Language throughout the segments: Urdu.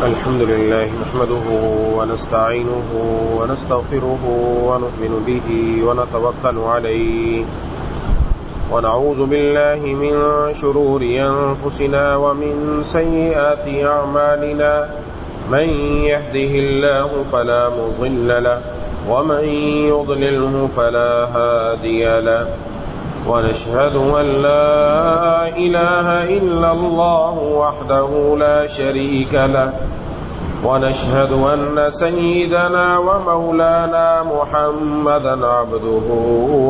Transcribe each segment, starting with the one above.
الحمد لله نحمده ونستعينه ونستغفره ونؤمن به ونتوكل عليه ونعوذ بالله من شرور أنفسنا ومن سيئات أعمالنا من يهده الله فلا مضل له ومن يضلله فلا هادي له ونشهد أن لا إله إلا الله وحده لا شريك له ونشهد أن سيدنا ومولانا محمدا عبده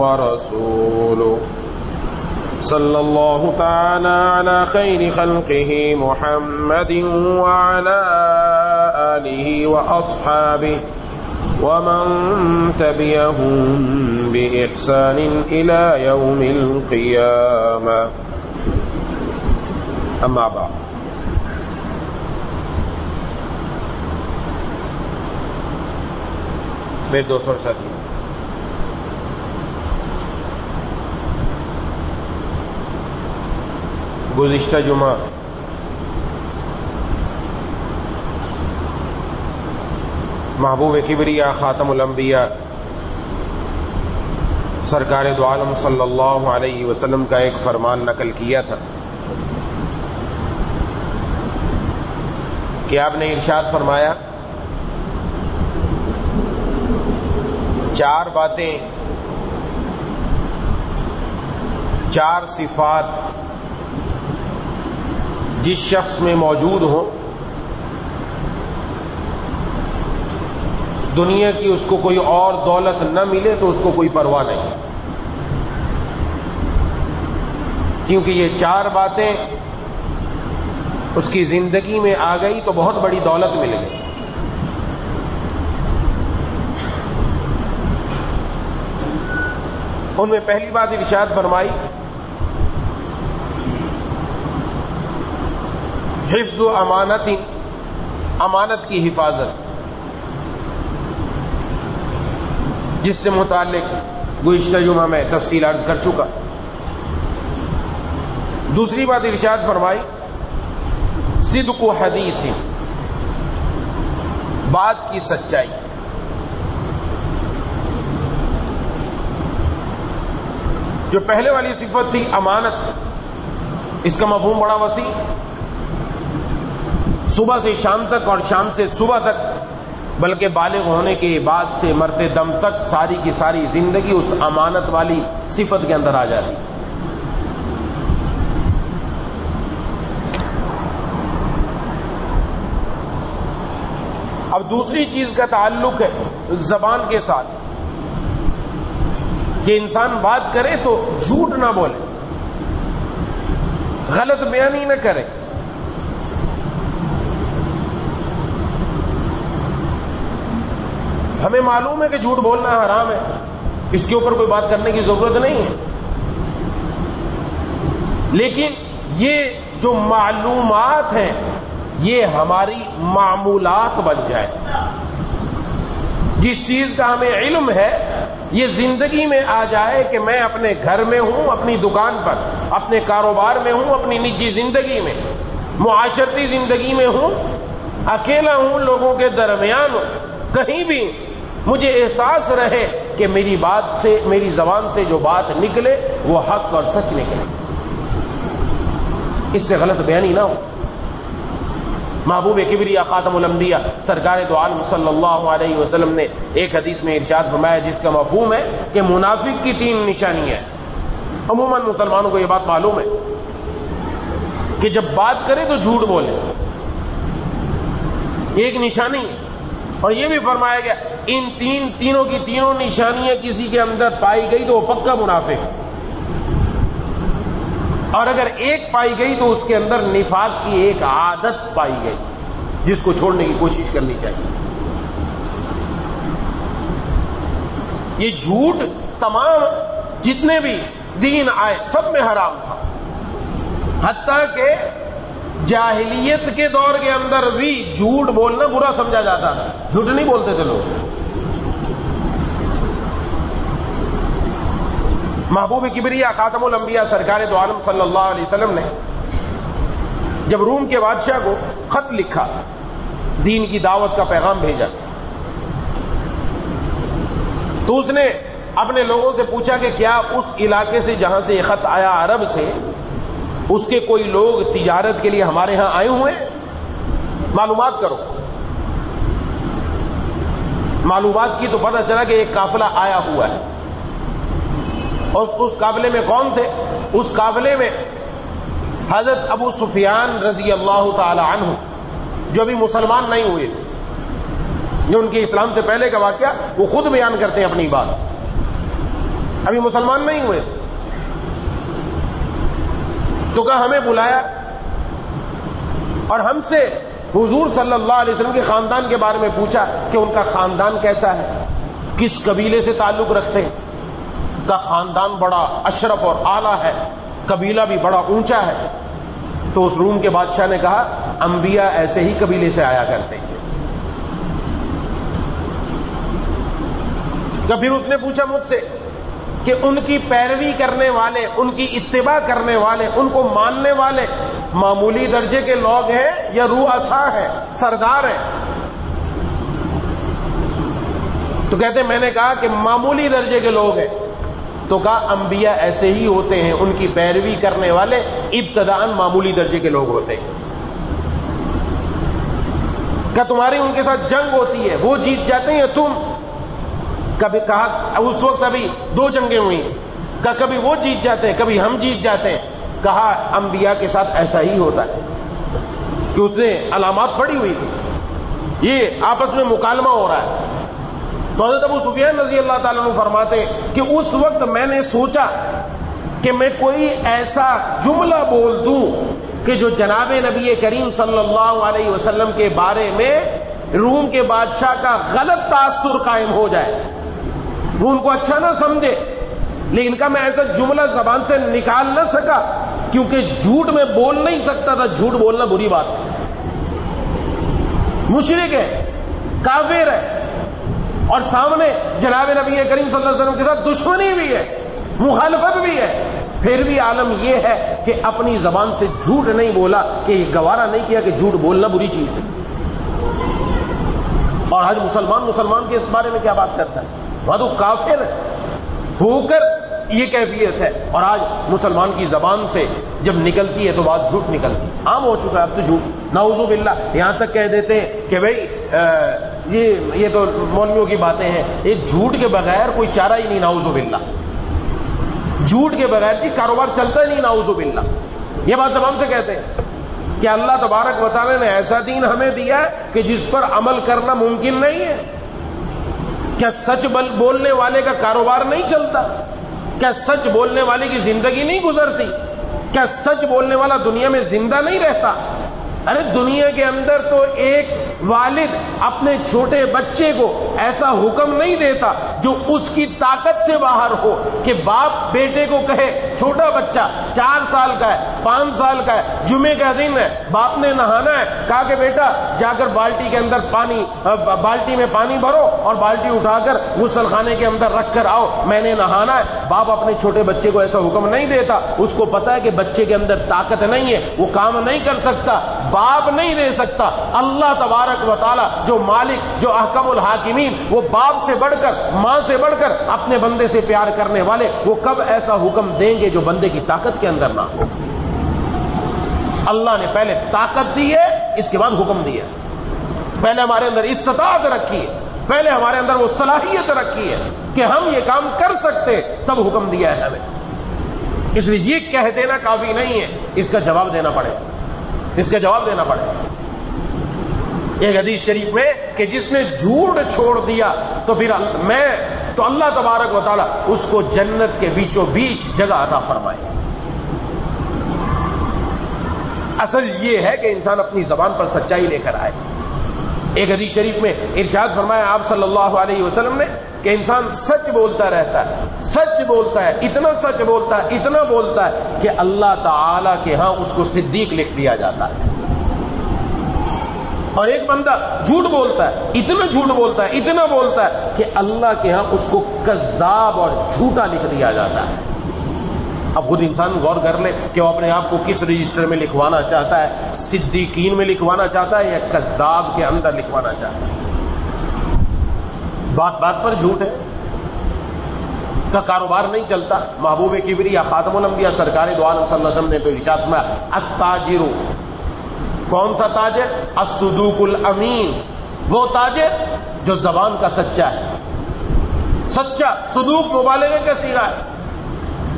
ورسوله صلى الله تعالى على خير خلقه محمد وعلى آله وأصحابه ومن تبعهم بإحسان إلى يوم القيامة أما بعد میرے دوستوں اور ساتھی، گزشتہ جمعہ محبوب کبریا خاتم الانبیاء سرکار دو عالم صلی اللہ علیہ وسلم کا ایک فرمان نقل کیا تھا کہ آپ نے ارشاد فرمایا، چار باتیں، چار صفات جس شخص میں موجود ہوں، دنیا کی اس کو کوئی اور دولت نہ ملے تو اس کو کوئی پرواہ نہیں، کیونکہ یہ چار باتیں اس کی زندگی میں آ گئی تو بہت بڑی دولت مل گئی۔ ان میں پہلی بات ارشاد فرمائی، حفظ و امانت، امانت کی حفاظت، جس سے متعلق گزشتہ جمعہ میں تفصیل عرض کر چکا۔ دوسری بات ارشاد فرمائی، صدق و حدیث، بات کی سچائی۔ جو پہلے والی صفت تھی امانت، اس کا مفہوم بڑا وسیع، صبح سے شام تک اور شام سے صبح تک، بلکہ بالغ ہونے کے بعد سے مرتے دم تک ساری کی ساری زندگی اس امانت والی صفت کے اندر آ جاتی۔ اب دوسری چیز کا تعلق ہے زبان کے ساتھ، کہ انسان بات کرے تو جھوٹ نہ بولے، غلط بیانی نہ کرے۔ ہمیں معلوم ہے کہ جھوٹ بولنا حرام ہے، اس کے اوپر کوئی بات کرنے کی ضرورت نہیں ہے، لیکن یہ جو معلومات ہیں یہ ہماری معمولات بن جائے۔ جس چیز کا ہمیں علم ہے یہ زندگی میں آ جائے کہ میں اپنے گھر میں ہوں، اپنی دکان پر، اپنے کاروبار میں ہوں، اپنی نجی زندگی میں، معاشرتی زندگی میں ہوں، اکیلا ہوں، لوگوں کے درمیان ہوں، کہیں بھی مجھے احساس رہے کہ میری بات سے، میری زبان سے جو بات نکلے وہ حق اور سچ نکلے، اس سے غلط بیانی نہ ہو۔ محبوب کبریا خاتم الانبیاء سرکار دو عالم صلی اللہ علیہ وسلم نے ایک حدیث میں ارشاد فرمایا، جس کا مفہوم ہے کہ منافق کی تین نشانیاں ہیں۔ عموماً مسلمانوں کو یہ بات معلوم ہے کہ جب بات کرے تو جھوٹ بولے، ایک نشانی ہے، اور یہ بھی فرمایا گیا ان تینوں کی تینوں نشانیاں کسی کے اندر پائی گئی تو وہ پکا منافق ہے، اور اگر ایک پائی گئی تو اس کے اندر نفاق کی ایک عادت پائی گئی جس کو چھوڑنے کی کوشش کرنی چاہیے۔ یہ جھوٹ تمام جتنے بھی دین آئے سب میں حرام تھا، حتیٰ کہ جاہلیت کے دور کے اندر بھی جھوٹ بولنا برا سمجھا جاتا تھا، جھوٹ نہیں بولتے تھے لوگ۔ محبوب کبریا خاتم الانبیاء سرکار دو عالم صلی اللہ علیہ وسلم نے جب روم کے بادشاہ کو خط لکھا دین کی دعوت کا پیغام بھیجا. تو اس نے اپنے لوگوں سے پوچھا کہ کیا اس علاقے سے جہاں سے یہ خط آیا عرب سے، اس کے کوئی لوگ تجارت کے لیے ہمارے ہاں آئے ہوئے ہیں؟ معلومات کرو. معلومات کی تو پتہ چلا کہ ایک قافلہ آیا ہوا ہے. اور اس قافلے میں کون تھے؟ اس قافلے میں حضرت ابو سفیان رضی اللہ تعالی عنہ، جو ابھی مسلمان نہیں ہوئے تھے. جو ان کے اسلام سے پہلے کا واقعہ وہ خود بیان کرتے ہیں اپنی بات. ابھی مسلمان نہیں ہوئے تو کہا ہمیں بلایا اور ہم سے حضور صلی اللہ علیہ وسلم کے خاندان کے بارے میں پوچھا کہ ان کا خاندان کیسا ہے، کس قبیلے سے تعلق رکھتے ہیں. کا خاندان بڑا اشرف اور اعلیٰ ہے، قبیلہ بھی بڑا اونچا ہے. تو اس روم کے بادشاہ نے کہا انبیاء ایسے ہی قبیلے سے آیا کرتے ہیں. تو پھر اس نے پوچھا مجھ سے کہ ان کی پیروی کرنے والے، ان کی اتباع کرنے والے، ان کو ماننے والے معمولی درجے کے لوگ ہیں یا رؤساء ہیں، سردار ہیں؟ تو کہتے میں نے کہا کہ معمولی درجے کے لوگ ہیں. تو کہا انبیاء ایسے ہی ہوتے ہیں، ان کی پیروی کرنے والے ابتداءً معمولی درجے کے لوگ ہوتے ہیں. کہا تمہاری ان کے ساتھ جنگ ہوتی ہے، وہ جیت جاتے ہیں یا تم؟ کبھی کہا اس وقت ابھی 2 جنگیں ہوئی. کہا کبھی وہ جیت جاتے ہیں، کبھی ہم جیت جاتے ہیں. کہا انبیاء کے ساتھ ایسا ہی ہوتا ہے. کہ اس نے علامات پڑھی ہوئی تھی، یہ آپس میں مکالمہ ہو رہا ہے. تو حضرت ابو سفیان رضی اللہ تعالیٰ عنہ فرماتے کہ اس وقت میں نے سوچا کہ میں کوئی ایسا جملہ بول دوں کہ جو جناب نبی کریم صلی اللہ علیہ وسلم کے بارے میں روم کے بادشاہ کا غلط تاثر قائم ہو جائے، وہ ان کو اچھا نہ سمجھے. لیکن کا میں ایسا جملہ زبان سے نکال نہ سکا کیونکہ جھوٹ میں بول نہیں سکتا تھا. جھوٹ بولنا بری بات ہے، مشرک ہے، کافر ہے، اور سامنے جناب نبی کریم صلی اللہ علیہ وسلم کے ساتھ دشمنی بھی ہے، مخالفت بھی ہے. پھر بھی عالم یہ ہے کہ اپنی زبان سے جھوٹ نہیں بولا، کہ یہ گوارا نہیں کیا کہ جھوٹ بولنا بری چیز ہے. اور آج مسلمان کے اس بارے میں کیا بات کرتا ہے؟ وہ تو کافر ہو کر یہ کیفیت ہے. اور آج مسلمان کی زبان سے جب نکلتی ہے تو بات جھوٹ نکلتی ہے. عام ہو چکا ہے اب تو جھوٹ، نعوذ باللہ. یہاں تک کہہ دیتے ہیں کہ بھائی یہ تو مولویوں کی باتیں ہیں، یہ جھوٹ کے بغیر کوئی چارہ ہی نہیں. نعوذ باللہ، جھوٹ کے بغیر جی کاروبار چلتا ہی نہیں. نعوذ باللہ، یہ بات زبان سے کہتے ہیں کہ اللہ تبارک و تعالی نے ایسا دین ہمیں دیا ہے کہ جس پر عمل کرنا ممکن نہیں ہے. کیا سچ بولنے والے کا کاروبار نہیں چلتا؟ کیا سچ بولنے والے کی زندگی نہیں گزرتی؟ کیا سچ بولنے والا دنیا میں زندہ نہیں رہتا؟ ارے دنیا کے اندر تو ایک والد اپنے چھوٹے بچے کو ایسا حکم نہیں دیتا جو اس کی طاقت سے باہر ہو کہ باپ بیٹے کو کہے، چھوٹا بچہ 4 سال کا ہے، 5 سال کا ہے، جمعے کا دن ہے، باپ نے نہانا ہے، کہا کہ بیٹا جا کر بالٹی کے اندر بالٹی میں پانی بھرو اور بالٹی اٹھا کر غسل خانے کے اندر رکھ کر آؤ، میں نے نہانا ہے. باپ اپنے چھوٹے بچے کو ایسا حکم نہیں دیتا. اس کو پتا ہے کہ بچے کے اندر طاقت نہیں ہے، وہ کام نہیں کر سکتا، باپ نہیں دے سکتا. اللہ تبارک و تعالی جو مالک، جو احکم الحاکمین، وہ باپ سے بڑھ کر، ماں سے بڑھ کر اپنے بندے سے پیار کرنے والے، وہ کب ایسا حکم دیں گے جو بندے کی طاقت کے اندر نہ ہو؟ اللہ نے پہلے طاقت دی ہے، اس کے بعد حکم دیا. پہلے ہمارے اندر استطاعت رکھی ہے، پہلے ہمارے اندر وہ صلاحیت رکھی ہے کہ ہم یہ کام کر سکتے، تب حکم دیا ہے ہمیں. اس لیے یہ کہہ دینا کافی نہیں ہے، اس کا جواب دینا پڑے گا، اس کا جواب دینا پڑے گا. ایک حدیث شریف میں کہ جس نے جھوٹ چھوڑ دیا تو پھر تو اللہ تبارک و تعالی اس کو جنت کے بیچوں بیچ جگہ عطا فرمائے. اصل یہ ہے کہ انسان اپنی زبان پر سچائی لے کر آئے. ایک حدیث شریف میں ارشاد فرمایا آپ صلی اللہ علیہ وسلم نے کہ انسان سچ بولتا رہتا ہے، سچ بولتا ہے، اتنا سچ بولتا ہے، اتنا بولتا ہے کہ اللہ تعالی کے ہاں اس کو صدیق لکھ دیا جاتا ہے. اور ایک بندہ جھوٹ بولتا ہے، اتنا جھوٹ بولتا ہے، اتنا بولتا ہے کہ اللہ کے ہاں اس کو کذاب اور جھوٹا لکھ دیا جاتا ہے. اب خود انسان غور کر لے کہ وہ اپنے آپ کو کس رجسٹر میں لکھوانا چاہتا ہے، صدیقین میں لکھوانا چاہتا ہے یا کذاب کے اندر لکھوانا چاہتا ہے؟ بات بات پر جھوٹ ہے، کا کاروبار نہیں چلتا. محبوب کبریا خاتم الانبیاء سرکار دو عالم صلی اللہ علیہ وسلم نے تو ارشاد فرمایا التاجر، کون سا تاجر؟ الصدوق الامین، وہ تاجر جو زبان کا سچا ہے. سچا، صدوق مبالغے کا صیغہ ہے،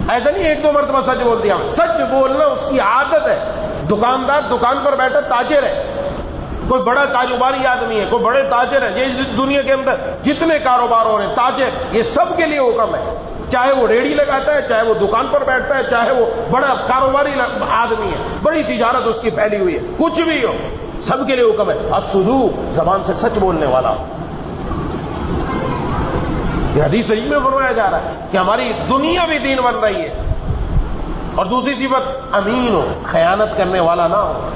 ایسا نہیں ایک دو مرتبہ سچ بول دیا، سچ بولنا اس کی عادت ہے. دکاندار دکان پر بیٹھا تاجر ہے، کوئی بڑا کاروباری آدمی ہے، کوئی بڑے تاجر ہے. یہ دنیا کے اندر جتنے کاروبار ہو رہے ہیں تاجر، یہ سب کے لیے حکم ہے، چاہے وہ ریڑھی لگاتا ہے، چاہے وہ دکان پر بیٹھتا ہے، چاہے وہ بڑا کاروباری آدمی ہے، بڑی تجارت اس کی پھیلی ہوئی ہے، کچھ بھی ہو، سب کے لیے حکم ہے الصدوق، زبان سے سچ بولنے والا. یہ حدیث صحیح میں فرمایا جا رہا ہے کہ ہماری دنیا بھی دین بن رہی ہے. اور دوسری صفت امین ہو، خیانت کرنے والا نہ ہو.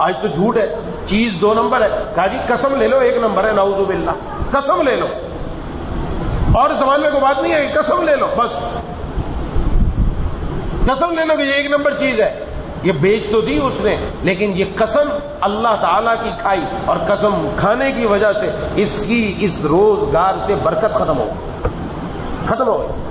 آج تو جھوٹ ہے، چیز 2 نمبر ہے، کہا جی قسم لے لو 1 نمبر ہے، نعوذ باللہ، قسم لے لو، اور زبان میں کوئی بات نہیں ہے، قسم لے لو، بس قسم لے لو کہ یہ 1 نمبر چیز ہے. یہ بیچ تو دی اس نے، لیکن یہ قسم اللہ تعالیٰ کی کھائی، اور قسم کھانے کی وجہ سے اس روزگار سے برکت ختم ہو گئی.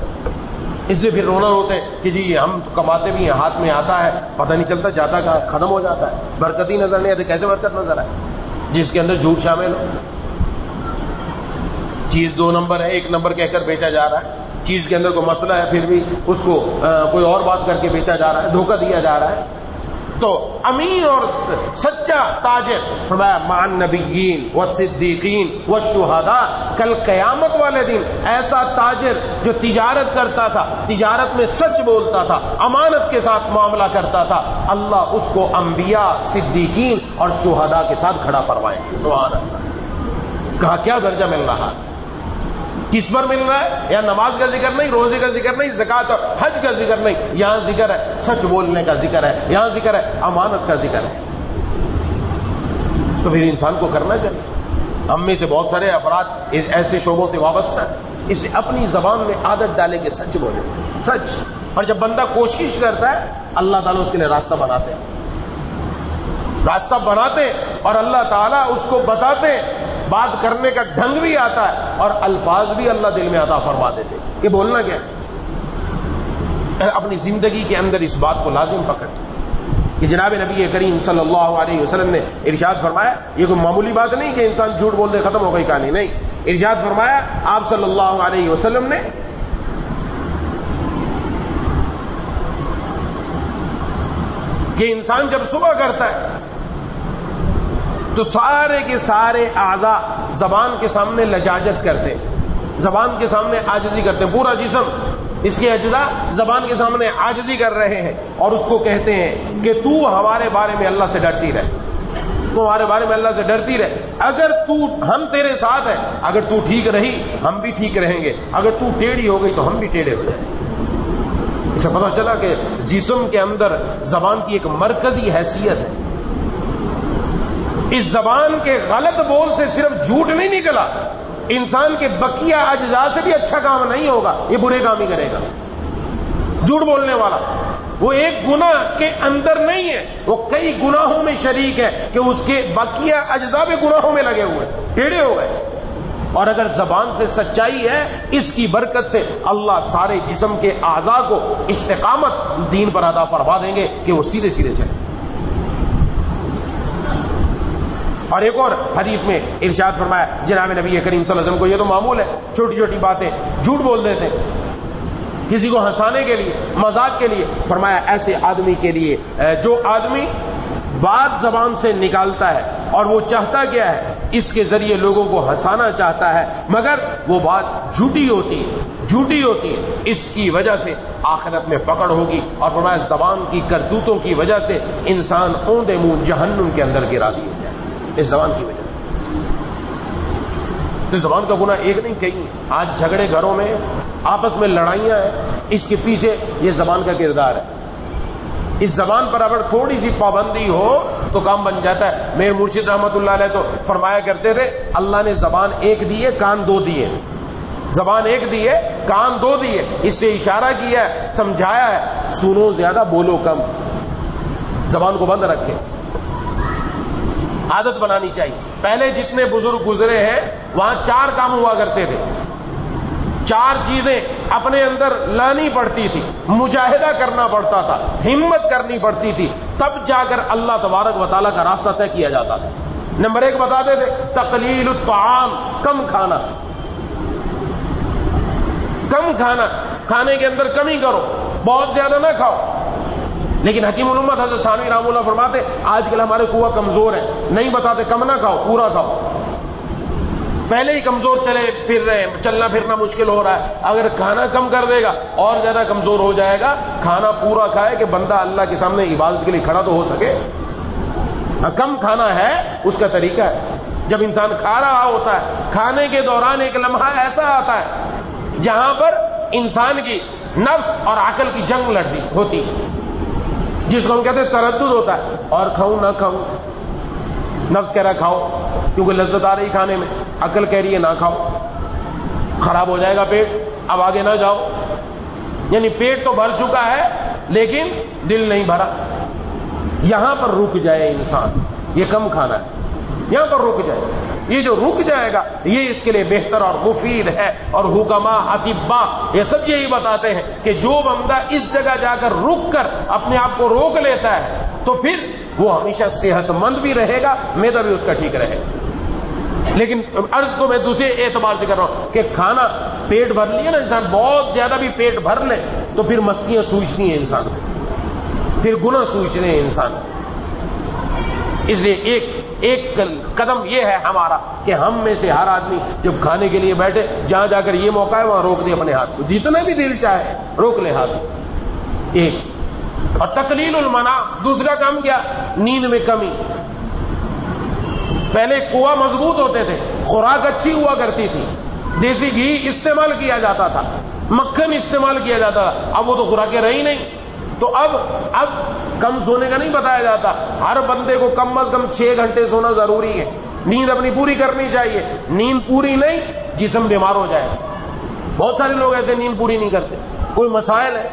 اس لیے پھر رونا ہوتے کہ جی ہم کماتے بھی ہیں، ہاتھ میں آتا ہے، پتہ نہیں چلتا جاتا کہاں، ختم ہو جاتا ہے، برکت ہی نظر نہیں آتی. کیسے برکت نظر آئے جس کے اندر جھوٹ شامل ہو؟ چیز 2 نمبر ہے، 1 نمبر کہہ کر بیچا جا رہا ہے. چیز کے اندر کوئی مسئلہ ہے پھر بھی اس کو کوئی اور بات کر کے بیچا جا رہا ہے، دھوکہ دیا جا رہا ہے. تو امین اور سچا تاجر فرمایا مع النبیین والصدیقین والشہداء، کل قیامت والے دن ایسا تاجر جو تجارت کرتا تھا، تجارت میں سچ بولتا تھا، امانت کے ساتھ معاملہ کرتا تھا، اللہ اس کو انبیاء، صدیقین اور شہداء کے ساتھ کھڑا فرمائے. سبحان اللہ. کہا کیا درجہ مل رہا ہے، کس پر مل رہا ہے؟ یا نماز کا ذکر نہیں، روزے کا ذکر نہیں، زکات اور حج کا ذکر نہیں، یہاں ذکر ہے سچ بولنے کا ذکر ہے، یہاں ذکر ہے امانت کا ذکر ہے. تو پھر انسان کو کرنا چاہیے. ہم میں سے بہت سارے افراد ایسے شعبوں سے وابستہ ہیں، اس لیے اپنی زبان میں عادت ڈالے کہ سچ بولے، سچ. اور جب بندہ کوشش کرتا ہے اللہ تعالیٰ اس کے لیے راستہ بناتے ہیں، راستہ بناتے اور اللہ تعالیٰ اس کو بتاتے، بات کرنے کا ڈھنگ بھی آتا ہے اور الفاظ بھی اللہ دل میں عطا فرما دیتے کہ بولنا کیا. اپنی زندگی کے اندر اس بات کو لازم پکڑ کہ جناب نبی کریم صلی اللہ علیہ وسلم نے ارشاد فرمایا، یہ کوئی معمولی بات نہیں کہ انسان جھوٹ بول دے ختم ہو گئی کہانی، نہیں. ارشاد فرمایا آپ صلی اللہ علیہ وسلم نے کہ انسان جب صبح کرتا ہے تو سارے کے سارے اعضاء زبان کے سامنے لجاجت کرتے، زبان کے سامنے عاجزی کرتے، پورا جسم، اس کے اجزاء زبان کے سامنے عاجزی کر رہے ہیں اور اس کو کہتے ہیں کہ تو ہمارے بارے میں اللہ سے ڈرتی رہے، تو ہمارے بارے میں اللہ سے ڈرتی رہے. اگر تو، ہم تیرے ساتھ ہیں، اگر تو ٹھیک رہی ہم بھی ٹھیک رہیں گے، اگر تو ٹیڑھی ہو گئی تو ہم بھی ٹیڑھے ہو جائیں گے. اس سے پتہ چلا کہ جسم کے اندر زبان کی ایک مرکزی حیثیت ہے. اس زبان کے غلط بول سے صرف جھوٹ نہیں نکلا، انسان کے بقیہ اجزاء سے بھی اچھا کام نہیں ہوگا، یہ برے کام ہی کرے گا. جھوٹ بولنے والا وہ ایک گناہ کے اندر نہیں ہے، وہ کئی گناہوں میں شریک ہے کہ اس کے بقیہ اجزاء بھی گناہوں میں لگے ہوئے، ٹیڑھے ہو گئے. اور اگر زبان سے سچائی ہے، اس کی برکت سے اللہ سارے جسم کے اعضاء کو استقامت دین پر عطا فرما دیں گے کہ وہ سیدھے سیدھے چلیں. اور ایک اور حدیث میں ارشاد فرمایا جناب نبی کریم صلی اللہ علیہ وسلم کو، یہ تو معمول ہے، چھوٹی چھوٹی باتیں جھوٹ بول دیتے کسی کو ہنسانے کے لیے، مذاق کے لیے. فرمایا ایسے آدمی کے لیے جو آدمی بات زبان سے نکالتا ہے اور وہ چاہتا کیا ہے، اس کے ذریعے لوگوں کو ہنسانا چاہتا ہے، مگر وہ بات جھوٹی ہوتی ہے، اس کی وجہ سے آخرت میں پکڑ ہوگی. اور فرمایا زبان کی کرتوتوں کی وجہ سے انسان اوندے منہ جہنم کے اندر گرا دیا جائے، اس زبان کی وجہ سے. تو زبان کا گناہ ایک نہیں کئی. آج جھگڑے گھروں میں، آپس میں لڑائیاں ہیں، اس کے پیچھے یہ زبان کا کردار ہے. اس زبان پر اگر تھوڑی سی پابندی ہو تو کام بن جاتا ہے. میر مرشد رحمت اللہ علیہ تو فرمایا کرتے تھے اللہ نے زبان ایک دی ہے، کان 2 دیے. زبان ایک دی ہے، کان 2 دیے. اس سے اشارہ کیا ہے، سمجھایا ہے سنو زیادہ بولو کم، زبان کو بند رکھے، عادت بنانی چاہیے۔ پہلے جتنے بزرگ گزرے ہیں وہاں 4 کام ہوا کرتے تھے، 4 چیزیں اپنے اندر لانی پڑتی تھی، مجاہدہ کرنا پڑتا تھا، ہمت کرنی پڑتی تھی، تب جا کر اللہ تبارک و تعالیٰ کا راستہ طے کیا جاتا تھا۔ نمبر 1 بتاتے تھے تقلیل الطعام، کم کھانا، کم کھانا، کھانے کے اندر کمی کرو، بہت زیادہ نہ کھاؤ۔ لیکن حکیم الامت حضرت تھانوی رحمہ اللہ فرماتے آج کل ہمارے قوہ کمزور ہے، نہیں بتاتے کم نہ کھاؤ، پورا کھاؤ۔ پہلے ہی کمزور چلے پھر رہے ہیں، چلنا پھرنا مشکل ہو رہا ہے، اگر کھانا کم کر دے گا اور زیادہ کمزور ہو جائے گا۔ کھانا پورا کھائے کہ بندہ اللہ کے سامنے عبادت کے لیے کھڑا تو ہو سکے۔ کم کھانا ہے اس کا طریقہ ہے، جب انسان کھا رہا ہوتا ہے، کھانے کے دوران ایک لمحہ ایسا آتا ہے جہاں پر انسان کی نفس اور عقل کی جنگ لڑتی ہوتی، جس کو ہم کہتے ہیں تردد ہوتا ہے، اور کھاؤں نہ کھاؤں۔ نفس کہہ رہا کھاؤ کیونکہ لذت آ رہی کھانے میں، عقل کہہ رہی ہے نہ کھاؤ، خراب ہو جائے گا پیٹ، اب آگے نہ جاؤ۔ یعنی پیٹ تو بھر چکا ہے لیکن دل نہیں بھرا۔ یہاں پر رک جائے انسان، یہ کم کھانا ہے، یہاں پر رک جائے۔ یہ جو رک جائے گا یہ اس کے لیے بہتر اور مفید ہے۔ اور حکماء، اطباء یہ سب یہی بتاتے ہیں کہ جو بندہ اس جگہ جا کر رک کر اپنے آپ کو روک لیتا ہے تو پھر وہ ہمیشہ صحت مند بھی رہے گا، معدہ بھی اس کا ٹھیک رہے گا۔ لیکن عرض کو میں دوسرے اعتبار سے کر رہا ہوں کہ کھانا پیٹ بھر لیا نا انسان، بہت زیادہ بھی پیٹ بھر لے تو پھر مستیاں سوچتی ہیں انسان کو، پھر گناہ سوچنے ہیں انسان کو۔ اس لیے ایک قدم یہ ہے ہمارا کہ ہم میں سے ہر آدمی جب کھانے کے لیے بیٹھے، جہاں جا کر یہ موقع ہے وہاں روک دے اپنے ہاتھ کو، جتنا بھی دل چاہے روک لے ہاتھ کو۔ ایک اور تقلیل المنام، دوسرا کام کیا؟ نیند میں کمی۔ پہلے کنواں مضبوط ہوتے تھے، خوراک اچھی ہوا کرتی تھی، دیسی گھی استعمال کیا جاتا تھا، مکھن استعمال کیا جاتا تھا، اب وہ تو خوراکیں رہی نہیں۔ تو اب کم سونے کا نہیں بتایا جاتا، ہر بندے کو کم از کم 6 گھنٹے سونا ضروری ہے، نیند اپنی پوری کرنی چاہیے۔ نیند پوری نہیں جسم بیمار ہو جائے۔ بہت سارے لوگ ایسے نیند پوری نہیں کرتے، کوئی مسائل ہے،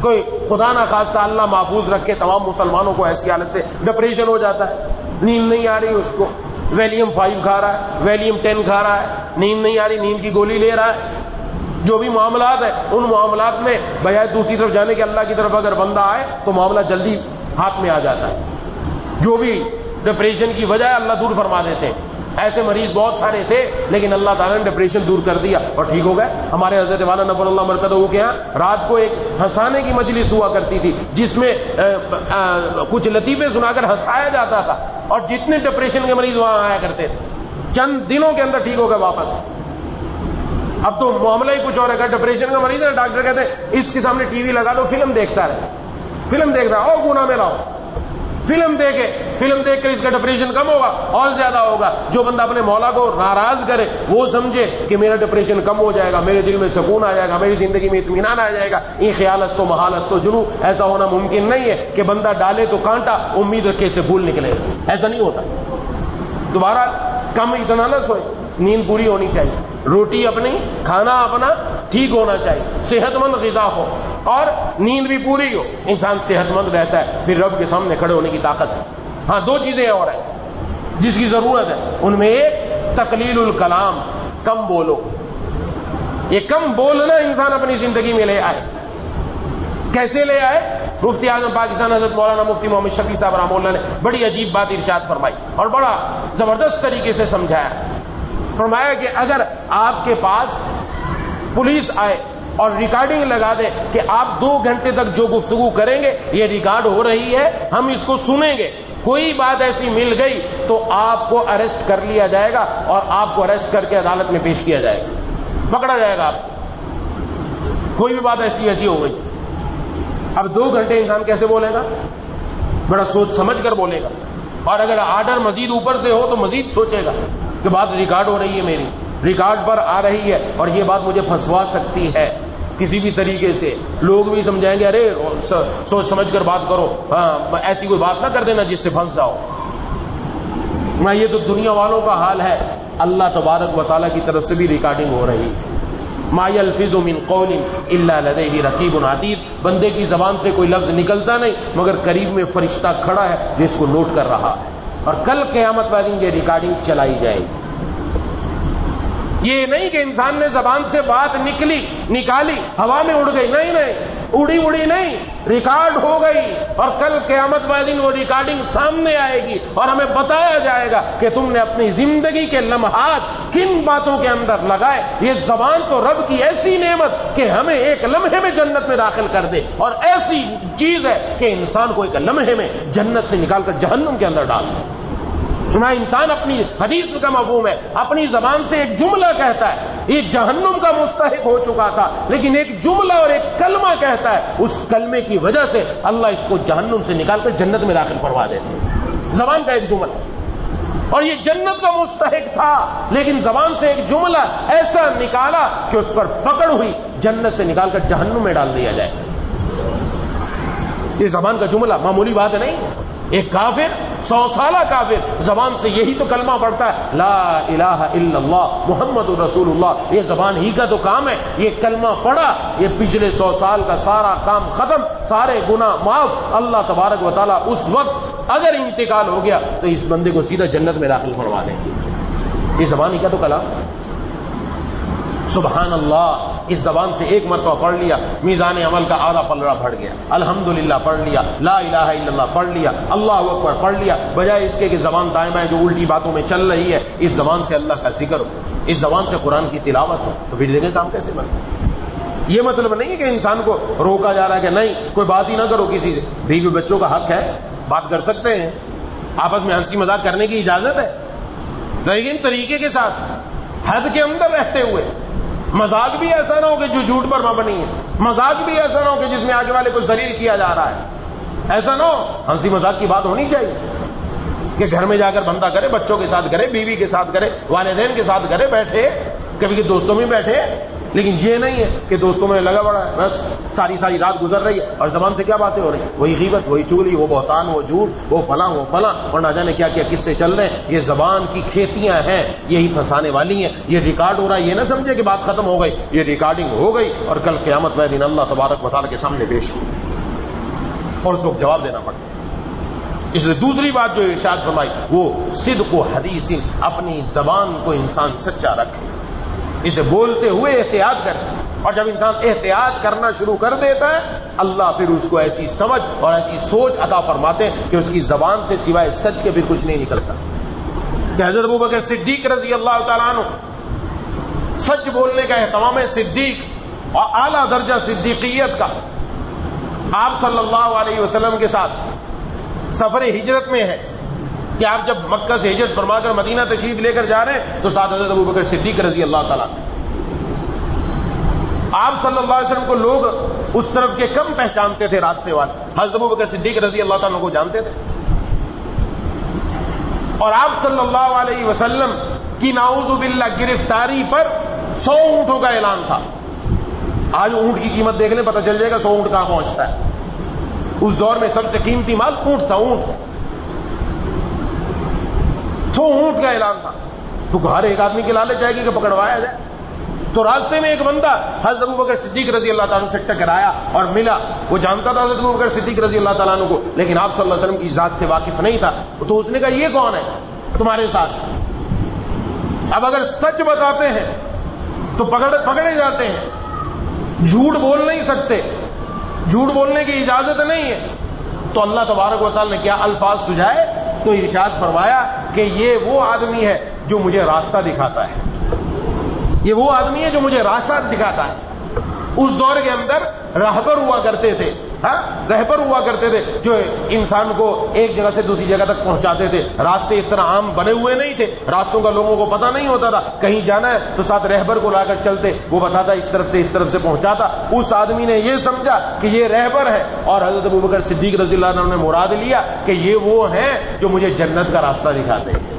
کوئی خدا نہ خواستہ اللہ محفوظ رکھے تمام مسلمانوں کو ایسی حالت سے ڈپریشن ہو جاتا ہے، نیند نہیں آ رہی اس کو، ویلیم 5 کھا رہا ہے، ویلیم 10 کھا رہا ہے، نیند نہیں آ رہی، نیند کی گولی لے رہا ہے۔ جو بھی معاملات ہیں ان معاملات میں بجائے دوسری طرف جانے کے اللہ کی طرف اگر بندہ آئے تو معاملہ جلدی ہاتھ میں آ جاتا ہے۔ جو بھی ڈپریشن کی وجہ ہے اللہ دور فرما دیتے ہیں۔ ایسے مریض بہت سارے تھے لیکن اللہ تعالیٰ نے ڈپریشن دور کر دیا اور ٹھیک ہو گئے۔ ہمارے حضرت والا نبر اللہ مرکزہ کے یہاں رات کو ایک ہنسانے کی مجلس ہوا کرتی تھی جس میں کچھ لطیفے سنا کر ہنسایا جاتا تھا، اور جتنے ڈپریشن کے مریض وہاں آیا کرتے تھے چند دنوں کے اندر ٹھیک ہو گئے واپس۔ اب تو معاملہ ہی کچھ اور ہے، ڈپریشن کا مریض ہے، ڈاکٹر کہتے ہیں اس کے سامنے ٹی وی لگا دو، فلم دیکھتا رہے، فلم دیکھتا ہے، اور گناہ میں لاؤ، فلم دیکھ کر اس کا ڈپریشن کم ہوگا اور زیادہ ہوگا۔ جو بندہ اپنے مولا کو ناراض کرے وہ سمجھے کہ میرا ڈپریشن کم ہو جائے گا، میرے دل میں سکون آ جائے گا، میری زندگی میں اطمینان آ جائے گا، یہ خیال است و محال است و جنو، ایسا ہونا ممکن نہیں ہے کہ بندہ ڈالے تو کانٹا امید رکھے سے پھول نکلے گا، ایسا نہیں ہوتا۔ دوبارہ کم اتنا نہ سوئے، نیند پوری ہونی چاہیے، روٹی اپنی، کھانا اپنا ٹھیک ہونا چاہیے، صحت مند غذا ہو اور نیند بھی پوری ہو، انسان صحت مند رہتا ہے، پھر رب کے سامنے کھڑے ہونے کی طاقت ہے۔ ہاں 2 چیزیں اور ہیں جس کی ضرورت ہے، ان میں ایک تقلیل الکلام، کم بولو۔ یہ کم بولنا انسان اپنی زندگی میں لے آئے۔ کیسے لے آئے؟ مفتی اعظم پاکستان حضرت مولانا مفتی محمد شفیع صاحب رحمہ اللہ نے بڑی عجیب بات ارشاد فرمائی اور بڑا زبردست طریقے سے سمجھایا۔ فرمایا کہ اگر آپ کے پاس پولیس آئے اور ریکارڈنگ لگا دے کہ آپ 2 گھنٹے تک جو گفتگو کریں گے یہ ریکارڈ ہو رہی ہے، ہم اس کو سنیں گے، کوئی بات ایسی مل گئی تو آپ کو اریسٹ کر لیا جائے گا اور آپ کو اریسٹ کر کے عدالت میں پیش کیا جائے گا، پکڑا جائے گا آپ، کوئی بھی بات ایسی ہو گئی۔ اب 2 گھنٹے انسان کیسے بولے گا؟ بڑا سوچ سمجھ کر بولے گا، اور اگر آرڈر مزید اوپر سے ہو تو مزید سوچے گا کہ بات ریکارڈ ہو رہی ہے، میری ریکارڈ پر آ رہی ہے اور یہ بات مجھے پھنسوا سکتی ہے کسی بھی طریقے سے، لوگ بھی سمجھائیں گے ارے سوچ سمجھ کر بات کرو، ہاں ایسی کوئی بات نہ کر دینا جس سے پھنس جاؤ۔ یہ تو دنیا والوں کا حال ہے، اللہ تبارک و تعالیٰ کی طرف سے بھی ریکارڈنگ ہو رہی ہے۔ ما یلفظ من قول الا لدیہ رقیب عتید، بندے کی زبان سے کوئی لفظ نکلتا نہیں مگر قریب میں فرشتہ کھڑا ہے جو اس کو نوٹ کر رہا ہے، اور کل قیامت والے دن یہ ریکارڈنگ چلائی جائے گی۔ یہ نہیں کہ انسان نے زبان سے بات نکالی ہوا میں اڑ گئی، نہیں اڑی نہیں، ریکارڈ ہو گئی، اور کل قیامت والے دن وہ ریکارڈنگ سامنے آئے گی اور ہمیں بتایا جائے گا کہ تم نے اپنی زندگی کے لمحات کن باتوں کے اندر لگائے۔ یہ زبان تو رب کی ایسی نعمت کہ ہمیں ایک لمحے میں جنت میں داخل کر دے، اور ایسی چیز ہے کہ انسان کو ایک لمحے میں جنت سے نکال کر جہنم کے اندر ڈال دے۔ انسان اپنی حدیث کا مفہوم ہے، اپنی زبان سے ایک جملہ کہتا ہے، یہ جہنم کا مستحق ہو چکا تھا، لیکن ایک جملہ اور ایک کلمہ کہتا ہے، اس کلمے کی وجہ سے اللہ اس کو جہنم سے نکال کر جنت میں داخل کروا دیتے۔ زبان کا ایک جملہ، اور یہ جنت کا مستحق تھا لیکن زبان سے ایک جملہ ایسا نکالا کہ اس پر پکڑ ہوئی، جنت سے نکال کر جہنم میں ڈال دیا جائے۔ یہ زبان کا جملہ معمولی بات نہیں۔ ایک کافر، 100 سالہ کافر، زبان سے یہی تو کلمہ پڑھتا ہے، لا الہ الا اللہ محمد رسول اللہ، یہ زبان ہی کا تو کام ہے۔ یہ کلمہ پڑھا، یہ پچھلے 100 سال کا سارا کام ختم، سارے گناہ معاف۔ اللہ تبارک و تعالیٰ اس وقت اگر انتقال ہو گیا تو اس بندے کو سیدھا جنت میں داخل کروا دیں گے۔ یہ زبان ہی کا تو کلام۔ سبحان اللہ، اس زبان سے ایک مرتبہ پڑھ لیا، میزان عمل کا آدھا پلڑا بڑھ گیا۔ الحمدللہ پڑھ لیا، لا الہ الا اللہ پڑھ لیا، اللہ اکبر پڑھ لیا، بجائے اس کے کہ زبان دائیں بائیں جو الٹی باتوں میں چل رہی ہے، اس زبان سے اللہ کا ذکر ہو، اس زبان سے قرآن کی تلاوت ہو، تو پھر دیکھیں کام کیسے بنے۔ یہ مطلب نہیں ہے کہ انسان کو روکا جا رہا ہے کہ نہیں کوئی بات ہی نہ کرو کسی سے، بیوی بچوں کا حق ہے، بات کر سکتے ہیں، آپس میں ہنسی مذاق کرنے کی اجازت ہے، لیکن طریقے کے ساتھ، حد کے اندر رہتے ہوئے۔ مذاق بھی ایسا نہ ہو کہ جو جھوٹ پر مبنی ہے، مذاق بھی ایسا نہ ہو کہ جس میں آگے والے کو ذلیل کیا جا رہا ہے، ایسا نہ ہو۔ ہنسی مذاق کی بات ہونی چاہیے کہ گھر میں جا کر بندہ کرے، بچوں کے ساتھ کرے، بیوی کے ساتھ کرے، والدین کے ساتھ کرے، بیٹھے کبھی دوستوں میں بیٹھے، لیکن یہ نہیں ہے کہ دوستوں میں لگا پڑا ہے، بس ساری رات گزر رہی ہے اور زبان سے کیا باتیں ہو رہی ہیں، وہی غیبت، وہی چغلی، وہ بہتان، وہ جھوٹ، وہ فلاں اور نہ جانے کیا کیا قصے چل رہے ہیں۔ یہ زبان کی کھیتیاں ہیں، یہی پھنسانے والی ہیں۔ یہ ریکارڈ ہو رہا ہے، یہ نہ سمجھے کہ بات ختم ہو گئی، یہ ریکارڈنگ ہو گئی اور کل قیامت والے دن اللہ تبارک و تعالیٰ کے سامنے پیش ہو اور اس کو جواب دینا پڑتا ہے۔ اس لیے دوسری بات جو ارشاد فرمائی وہ صدق و حدیث، اپنی زبان کو انسان سچا رکھے، اسے بولتے ہوئے احتیاط کرے، اور جب انسان احتیاط کرنا شروع کر دیتا ہے اللہ پھر اس کو ایسی سمجھ اور ایسی سوچ عطا فرماتے ہیں کہ اس کی زبان سے سوائے سچ کے پھر کچھ نہیں نکلتا۔ کہ حضرت ابوبکر صدیق رضی اللہ تعالیٰ عنہ، سچ بولنے کا اہتمام ہے، صدیق اور اعلیٰ درجہ صدیقیت کا، آپ صلی اللہ علیہ وسلم کے ساتھ سفر ہجرت میں ہے کہ آپ جب مکہ سے ہجرت فرما کر مدینہ تشریف لے کر جا رہے ہیں تو ساتھ حضرت ابوبکر صدیق رضی اللہ تعالیٰ، آپ صلی اللہ علیہ وسلم کو لوگ اس طرف کے کم پہچانتے تھے، راستے والے حضرت ابوبکر صدیق رضی اللہ تعالیٰ کو جانتے تھے، اور آپ صلی اللہ علیہ وسلم کی نعوذ باللہ گرفتاری پر 100 اونٹوں کا اعلان تھا۔ آج اونٹ کی قیمت دیکھ لیں پتہ چل جائے گا 100 اونٹ کہاں پہنچتا ہے۔ اس دور میں سب سے قیمتی مال اونٹ تھا، اونٹ 100 اونٹ کا اعلان تھا، تو ہر ایک آدمی کے لالچ آئے گی کہ پکڑوایا جائے۔ تو راستے میں ایک بندہ حضرت ابوبکر صدیق رضی اللہ تعالیٰ سے ٹکرایا اور ملا، وہ جانتا تھا حضرت ابوبکر صدیق رضی اللہ تعالیٰ عنہ کو، لیکن آپ صلی اللہ علیہ وسلم کی ذات سے واقف نہیں تھا، تو اس نے کہا یہ کون ہے تمہارے ساتھ؟ اب اگر سچ بتاتے ہیں تو پکڑے جاتے ہیں، جھوٹ بول نہیں سکتے، جھوٹ بولنے کی اجازت نہیں ہے، تو اللہ تبارک و تعالیٰ نے کیا الفاظ سجائے، تو ارشاد فرمایا کہ یہ وہ آدمی ہے جو مجھے راستہ دکھاتا ہے، یہ وہ آدمی ہے جو مجھے راستہ دکھاتا ہے۔ اس دور کے اندر رہبر ہوا کرتے تھے، رہبر ہوا کرتے تھے جو انسان کو ایک جگہ سے دوسری جگہ تک پہنچاتے تھے۔ راستے اس طرح عام بنے ہوئے نہیں تھے، راستوں کا لوگوں کو پتہ نہیں ہوتا تھا، کہیں جانا ہے تو ساتھ رہبر کو لا کر چلتے، وہ بتاتا اس طرف سے پہنچاتا۔ اس آدمی نے یہ سمجھا کہ یہ رہبر ہے، اور حضرت ابوبکر صدیق رضی اللہ عنہ نے مراد لیا کہ یہ وہ ہیں جو مجھے جنت کا راستہ دکھاتے ہیں۔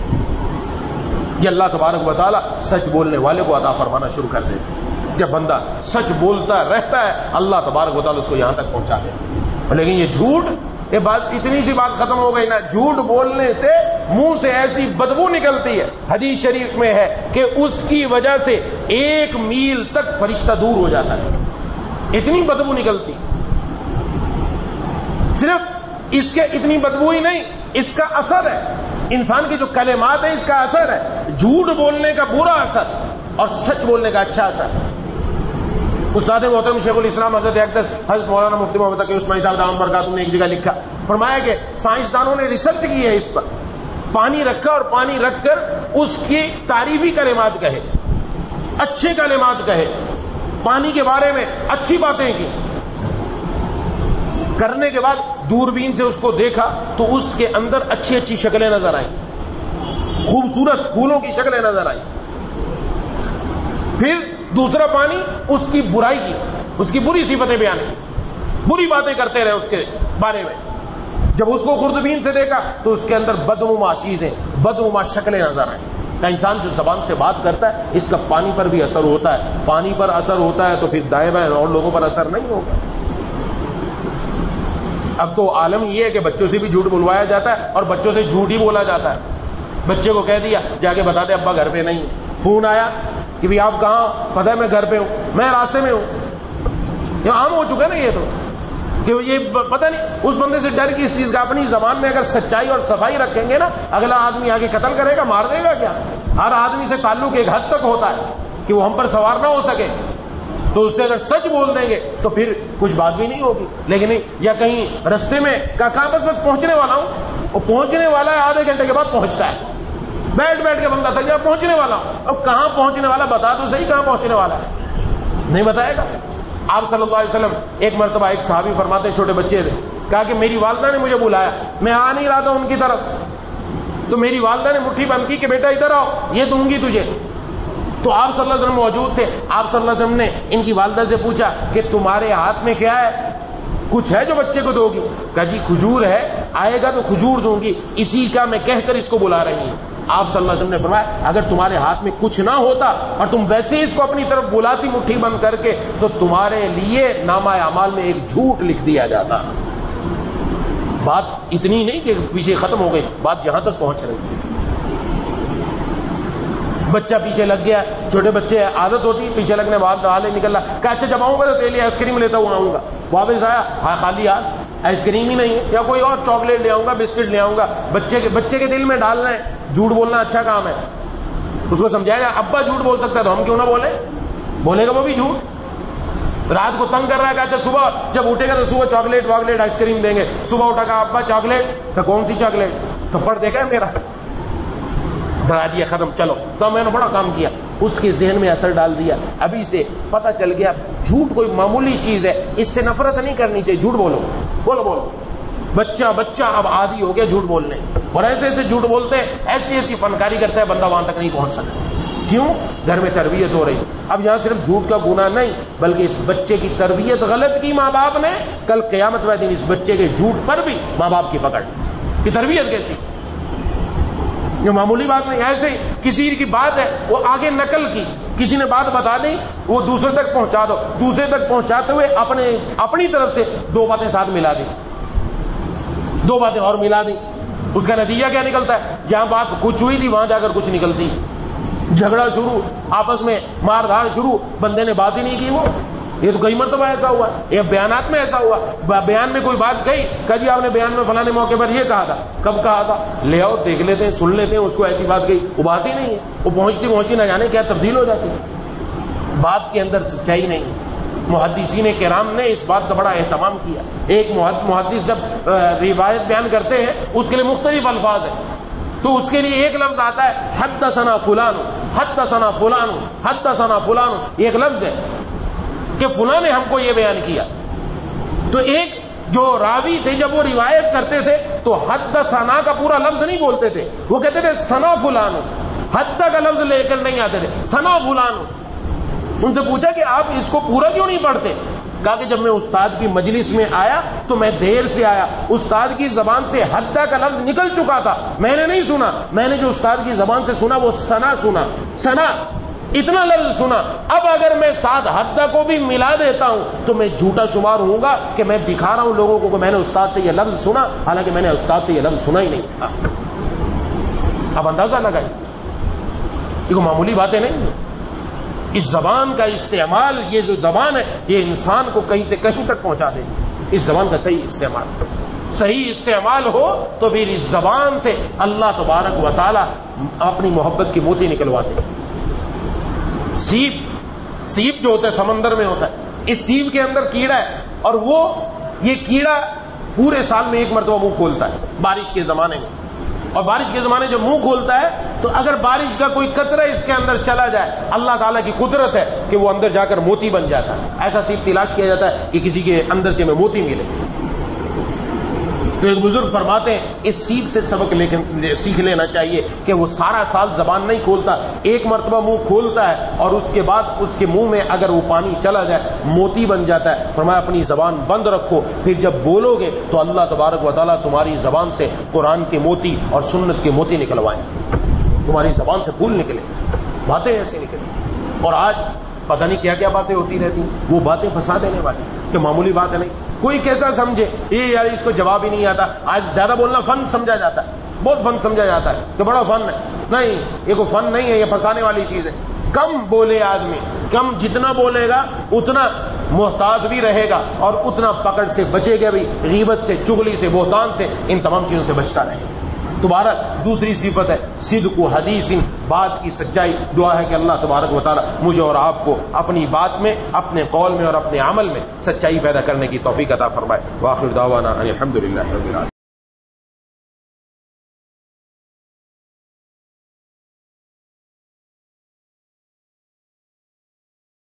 یہ اللہ تبارک و تعالیٰ سچ بولنے والے کو عطا فرمانا شروع کر دیتے۔ جب بندہ سچ بولتا رہتا ہے اللہ تبارک و تعالیٰ اس کو یہاں تک پہنچا دے، لیکن یہ جھوٹ یہ بات اتنی سی بات ختم ہو گئی نا. جھوٹ بولنے سے منہ سے ایسی بدبو نکلتی ہے, حدیث شریف میں ہے کہ اس کی وجہ سے 1 میل تک فرشتہ دور ہو جاتا ہے, اتنی بدبو نکلتی. صرف اس کے اتنی بدبو ہی نہیں, اس کا اثر ہے, انسان کی جو کلمات ہیں اس کا اثر ہے. جھوٹ بولنے کا برا اثر اور سچ بولنے کا اچھا اثر. استاد محترم شیخ الاسلام حضرت اقدس حضرت مولانا مفتی محمد تقی عثمانی صاحب دامت برکاتہ نے ایک جگہ لکھا, فرمایا کہ سائنسدانوں نے ریسرچ کی ہے اس پر, پانی رکھا اور پانی رکھ کر اس کی تعریفی کلمات کہے, اچھے کلمات کہے, پانی کے بارے میں اچھی باتیں کی. کرنے کے بعد دوربین سے اس کو دیکھا تو اس کے اندر اچھی اچھی شکلیں نظر آئیں, خوبصورت پھولوں کی شکلیں نظر آئیں. پھر دوسرا پانی اس کی برائی کی, اس کی بری صفتیں بیان کی, بری باتیں کرتے رہے اس کے بارے میں. جب اس کو خوردبین سے دیکھا تو اس کے اندر بدنما چیزیں, بدنما شکلیں نظر آئیں. کہ انسان جو زبان سے بات کرتا ہے اس کا پانی پر بھی اثر ہوتا ہے, پانی پر اثر ہوتا ہے تو پھر دائیں بائیں اور لوگوں پر اثر نہیں ہوگا. اب تو عالم یہ ہے کہ بچوں سے بھی جھوٹ بلوایا جاتا ہے اور بچوں سے جھوٹ ہی بولا جاتا ہے. بچے کو کہہ دیا جا کے بتا دے ابا گھر پہ نہیں. فون آیا کہ بھی آپ کہاں, پتہ ہے میں گھر پہ ہوں, میں راستے میں ہوں. یہ عام ہو چکا نا یہ تو, کہ یہ پتہ نہیں اس بندے سے ڈر کس چیز کا. اپنی زبان میں اگر سچائی اور صفائی رکھیں گے نا, اگلا آدمی آگے قتل کرے گا, مار دے گا کیا. ہر آدمی سے تعلق ایک حد تک ہوتا ہے کہ وہ ہم پر سوار نہ ہو سکے, تو اس سے اگر سچ بول دیں گے تو پھر کچھ بات بھی نہیں ہوگی. لیکن یا کہیں رستے میں کہاں بس پہنچنے والا ہوں, وہ پہنچنے والا ہے آدھے گھنٹے کے بعد پہنچتا ہے, بیٹھ کے بندہ تھا یا پہنچنے والا ہوں. اب کہاں پہنچنے والا بتا دو صحیح, کہاں پہنچنے والا ہے, نہیں بتائے گا. آپ صلی اللہ علیہ وسلم ایک مرتبہ ایک صحابی فرماتے ہیں چھوٹے بچے تھے, کہا کہ میری والدہ نے مجھے بلایا, میں آ نہیں رہا تھا ان کی طرف, تو میری والدہ نے مٹھی بند کی کہ بیٹا ادھر آؤ یہ دوں گی تجھے. تو آپ صلی اللہ علیہ وسلم موجود تھے. آپ صلی اللہ علیہ وسلم نے ان کی والدہ سے پوچھا کہ تمہارے ہاتھ میں کیا ہے, کچھ ہے جو بچے کو دو گی؟ کہا جی کھجور ہے, آئے گا تو کھجور دوں گی, اسی کا میں کہہ کر اس کو بلا رہی ہوں. آپ صلی اللہ علیہ وسلم نے فرمایا اگر تمہارے ہاتھ میں کچھ نہ ہوتا اور تم ویسے اس کو اپنی طرف بلاتی مٹھی بند کر کے, تو تمہارے لیے نامہ اعمال میں ایک جھوٹ لکھ دیا جاتا. بات اتنی نہیں کہ پیچھے ختم ہو گئی, بات یہاں تک پہنچ رہی ہے. بچہ پیچھے لگ گیا, چھوٹے بچے عادت ہوتی ہے پیچھے لگنے بعد نالے نکل رہا, کہ اچھا جب آؤں گا تو تیلی آئس کریم لیتا ہوں آؤں گا. واپس آیا ہاں خالی ہاتھ, آئس کریم ہی نہیں ہے, یا کوئی اور چاکلیٹ لے آؤں گا, بسکٹ لے آؤں گا. بچے کے دل میں ڈالنا ہے جھوٹ بولنا اچھا کام ہے. اس کو سمجھایا گا ابا جھوٹ بول سکتا ہے تو ہم کیوں نہ بولے, بولے گا وہ بھی جھوٹ. رات کو تنگ کر رہا ہے کہ اچھا صبح جب اٹھے گا تو صبح چاکلیٹ واکلیٹ آئس کریم دیں گے. صبح اٹھا کہا ابا چاکلیٹ, تو کون سی چاکلیٹ, تھپڑ دیکھا ہے میرا, ڈرا دیا, ختم, چلو. تو میں نے بڑا کام کیا, اس کے ذہن میں اثر ڈال دیا. ابھی سے پتہ چل گیا جھوٹ کوئی معمولی چیز ہے, اس سے نفرت نہیں کرنی چاہیے. جھوٹ بولو بولو بولو. بچہ اب عادی ہو گیا جھوٹ بولنے, اور ایسے ایسے جھوٹ بولتے ہیں, ایسی ایسی فنکاری کرتا ہے بندہ وہاں تک نہیں پہنچ سکتا. کیوں؟ گھر میں تربیت ہو رہی. اب یہاں صرف جھوٹ کا گناہ نہیں بلکہ اس بچے کی تربیت غلط کی ماں باپ نے, کل قیامت والے دن اس بچے کے جھوٹ پر بھی ماں باپ کی پکڑ. کہ تربیت کیسی, یہ معمولی بات نہیں. ایسے ہی کسی کی بات ہے وہ آگے نقل کی, کسی نے بات بتا دی وہ دوسرے تک پہنچا دو, دوسرے تک پہنچاتے ہوئے اپنی طرف سے 2 باتیں ساتھ ملا دی, 2 باتیں اور ملا دی. اس کا نتیجہ کیا نکلتا ہے, جہاں بات کچھ ہوئی تھی وہاں جا کر کچھ نکلتی, جھگڑا شروع, آپس میں مار دھاڑ شروع, بندے نے بات ہی نہیں کی. وہ یہ تو کئی مرتبہ ایسا ہوا, یہ بیانات میں ایسا ہوا. بیان میں کوئی بات کہی, کہ جی آپ نے بیان میں فلانے موقع پر یہ کہا تھا, کب کہا تھا, لے آؤ دیکھ لیتے ہیں, سن لیتے ہیں. اس کو ایسی بات کہی, وہ بات ہی نہیں ہے, وہ پہنچتی نہ جانے کیا تبدیل ہو جاتی ہے. بات کے اندر سچائی نہیں. محدثین کرام نے اس بات کا بڑا اہتمام کیا. ایک محدث جب روایت بیان کرتے ہیں اس کے لیے مختلف الفاظ ہیں, تو اس کے لیے ایک لفظ آتا ہے حدثنا فلان, حدثنا فلان, حدثنا فلان. یہ ایک لفظ ہے کہ فلاں نے ہم کو یہ بیان کیا. تو ایک جو راوی تھے جب وہ روایت کرتے تھے تو حدثنا کا پورا لفظ نہیں بولتے تھے, وہ کہتے تھے ثنا فلان. حد کا لفظ لے کر نہیں آتے تھے, ثنا فلان. ان سے پوچھا کہ آپ اس کو پورا کیوں نہیں پڑھتے؟ کہا کہ جب میں استاد کی مجلس میں آیا تو میں دیر سے آیا, استاد کی زبان سے حد کا لفظ نکل چکا تھا, میں نے نہیں سنا. میں نے جو استاد کی زبان سے سنا وہ ثنا سنا. ثنا اتنا لفظ سنا. اب اگر میں ساتھ حدہ کو بھی ملا دیتا ہوں تو میں جھوٹا شمار ہوں گا کہ میں دکھا رہا ہوں لوگوں کو کہ میں نے استاد سے یہ لفظ سنا، حالانکہ میں نے استاد سے یہ لفظ سنا ہی نہیں. اب اندازہ لگائیں، یہ کوئی معمولی باتیں نہیں. اس زبان کا استعمال، یہ جو زبان ہے یہ انسان کو کہیں سے کہیں تک پہنچا دے. اس زبان کا صحیح استعمال ہو تو پھر اس زبان سے اللہ تبارک و تعالی اپنی محبت کی موتی نکلواتے. سیپ جو ہوتا ہے سمندر میں ہوتا ہے، اس سیپ کے اندر کیڑا ہے، اور یہ کیڑا پورے سال میں ایک مرتبہ منہ کھولتا ہے بارش کے زمانے میں. اور بارش کے زمانے جو منہ کھولتا ہے تو اگر بارش کا کوئی قطرہ اس کے اندر چلا جائے، اللہ تعالیٰ کی قدرت ہے کہ وہ اندر جا کر موتی بن جاتا ہے. ایسا سیپ تلاش کیا جاتا ہے کہ کسی کے اندر سے ہمیں موتی ملے. تو ایک بزرگ فرماتے ہیں اس سیپ سے سبق سیکھ لینا چاہیے کہ وہ سارا سال زبان نہیں کھولتا، ایک مرتبہ منہ کھولتا ہے اور اس کے بعد اس کے منہ میں اگر وہ پانی چلا جائے موتی بن جاتا ہے. فرمایا اپنی زبان بند رکھو، پھر جب بولو گے تو اللہ تبارک و تعالیٰ تمہاری زبان سے قرآن کے موتی اور سنت کے موتی نکلوائیں. تمہاری زبان سے پھول نکلے، باتیں ایسی نکلیں. اور آج پتہ نہیں کیا کیا باتیں ہوتی رہتی ہیں، وہ باتیں پھنسا دینے والی کہ معمولی بات ہے نہیں. کوئی کیسا سمجھے یہ یار اس کو جواب ہی نہیں آتا. آج زیادہ بولنا فن سمجھا جاتا ہے، بہت فن سمجھا جاتا ہے کہ بڑا فن ہے. نہیں، یہ کوئی فن نہیں ہے، یہ پھنسانے والی چیز ہے. کم بولے آدمی، کم جتنا بولے گا اتنا محتاط بھی رہے گا اور اتنا پکڑ سے بچے گا بھی، غیبت سے، چغلی سے، بہتان سے، ان تمام چیزوں سے بچتا رہے گا. دوبارہ دوسری صفت ہے صدق و حدیث، بات کی سچائی. دعا ہے کہ اللہ تبارک و تعالی مجھے اور آپ کو اپنی بات میں، اپنے قول میں اور اپنے عمل میں سچائی پیدا کرنے کی توفیق عطا فرمائے. وآخر دعوانا ان الحمد للہ رب العالمین.